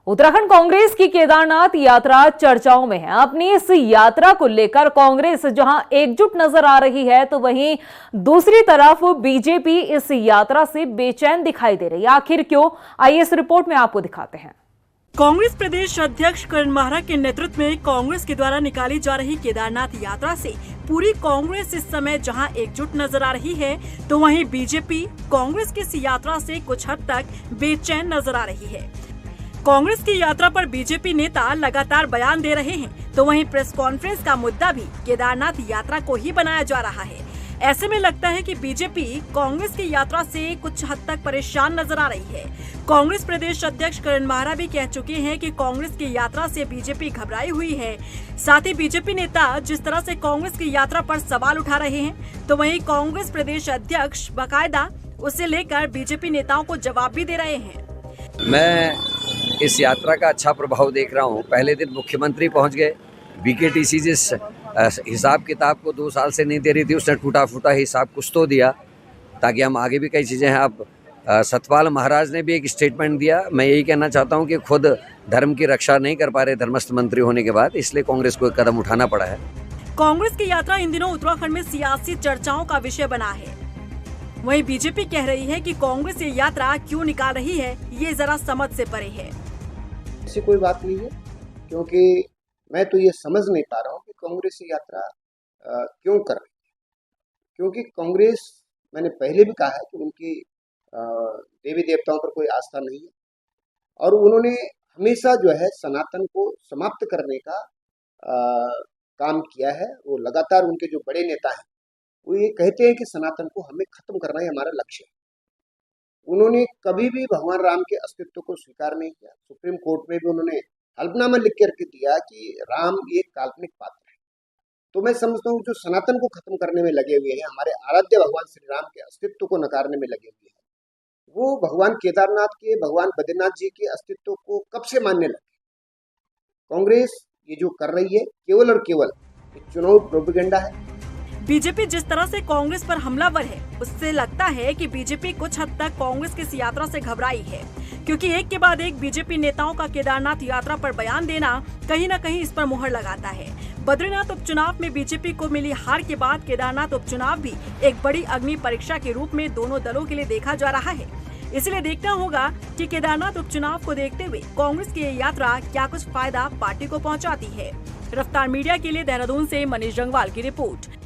उत्तराखंड कांग्रेस की केदारनाथ यात्रा चर्चाओं में है। अपनी इस यात्रा को लेकर कांग्रेस जहां एकजुट नजर आ रही है, तो वहीं दूसरी तरफ बीजेपी इस यात्रा से बेचैन दिखाई दे रही है। आखिर क्यों, आइए इस रिपोर्ट में आपको दिखाते हैं। कांग्रेस प्रदेश अध्यक्ष करण माहरा के नेतृत्व में कांग्रेस के द्वारा निकाली जा रही केदारनाथ यात्रा से पूरी कांग्रेस इस समय जहां एकजुट नजर आ रही है, तो वहीं बीजेपी कांग्रेस की इस यात्रा से कुछ हद तक बेचैन नजर आ रही है। कांग्रेस की यात्रा पर बीजेपी नेता लगातार बयान दे रहे हैं, तो वहीं प्रेस कॉन्फ्रेंस का मुद्दा भी केदारनाथ यात्रा को ही बनाया जा रहा है। ऐसे में लगता है कि बीजेपी कांग्रेस की यात्रा से कुछ हद तक परेशान नजर आ रही है। कांग्रेस प्रदेश अध्यक्ष करण माहरा भी कह चुके हैं कि कांग्रेस की यात्रा से बीजेपी घबराई हुई है। साथ ही बीजेपी नेता जिस तरह से कांग्रेस की यात्रा पर सवाल उठा रहे हैं, तो वहीं कांग्रेस प्रदेश अध्यक्ष बाकायदा उसे लेकर बीजेपी नेताओं को जवाब भी दे रहे हैं। मैं इस यात्रा का अच्छा प्रभाव देख रहा हूँ। पहले दिन मुख्यमंत्री पहुँच गए। बीकेटीसी जिस हिसाब किताब को 2 साल से नहीं दे रही थी, उसने टूटा फूटा हिसाब कुछ तो दिया ताकि हम आगे भी कई चीज़ें हैं। अब सतपाल महाराज ने भी एक स्टेटमेंट दिया। मैं यही कहना चाहता हूं कि खुद धर्म की रक्षा नहीं कर पा रहे धर्मस्थ मंत्री होने के बाद, इसलिए कांग्रेस को एक कदम उठाना पड़ा है। कांग्रेस की यात्रा इन दिनों उत्तराखंड में सियासी चर्चाओं का विषय बना है। वहीं बीजेपी कह रही है कि कांग्रेस ये यात्रा क्यों निकाल रही है, ये जरा समझ से परे है। ऐसी कोई बात नहीं है, क्योंकि मैं तो ये समझ नहीं पा रहा हूँ कि कांग्रेस ये यात्रा क्यों कर रही है। क्योंकि कांग्रेस, मैंने पहले भी कहा है कि उनकी देवी देवताओं पर कोई आस्था नहीं है और उन्होंने हमेशा जो है सनातन को समाप्त करने का काम किया है। वो लगातार, उनके जो बड़े नेता हैं वो ये कहते हैं कि सनातन को हमें खत्म करना ही हमारा लक्ष्य है। उन्होंने कभी भी भगवान राम के अस्तित्व को स्वीकार नहीं किया। सुप्रीम कोर्ट में भी उन्होंने हल्फनामा लिख करके दिया कि राम एक काल्पनिक पात्र है। तो मैं समझता हूँ जो सनातन को खत्म करने में लगे हुए हैं, हमारे आराध्य भगवान श्री राम के अस्तित्व को नकारने में लगे हुए हैं, वो भगवान केदारनाथ के, भगवान बद्रीनाथ जी के अस्तित्व को कब से मानने लगे। कांग्रेस ये जो कर रही है केवल और केवल एक चुनाव प्रोपेगेंडा है। बीजेपी जिस तरह से कांग्रेस पर हमलावर है, उससे लगता है कि बीजेपी कुछ हद तक कांग्रेस की इस यात्रा से घबराई है, क्योंकि एक के बाद एक बीजेपी नेताओं का केदारनाथ यात्रा पर बयान देना कहीं न कहीं इस पर मुहर लगाता है। बद्रीनाथ उपचुनाव में बीजेपी को मिली हार के बाद केदारनाथ उपचुनाव भी एक बड़ी अग्नि परीक्षा के रूप में दोनों दलों के लिए देखा जा रहा है। इसलिए देखना होगा कि केदारनाथ उपचुनाव को देखते हुए कांग्रेस की ये यात्रा क्या कुछ फायदा पार्टी को पहुँचाती है। रफ्तार मीडिया के लिए देहरादून से मनीष जंगवाल की रिपोर्ट।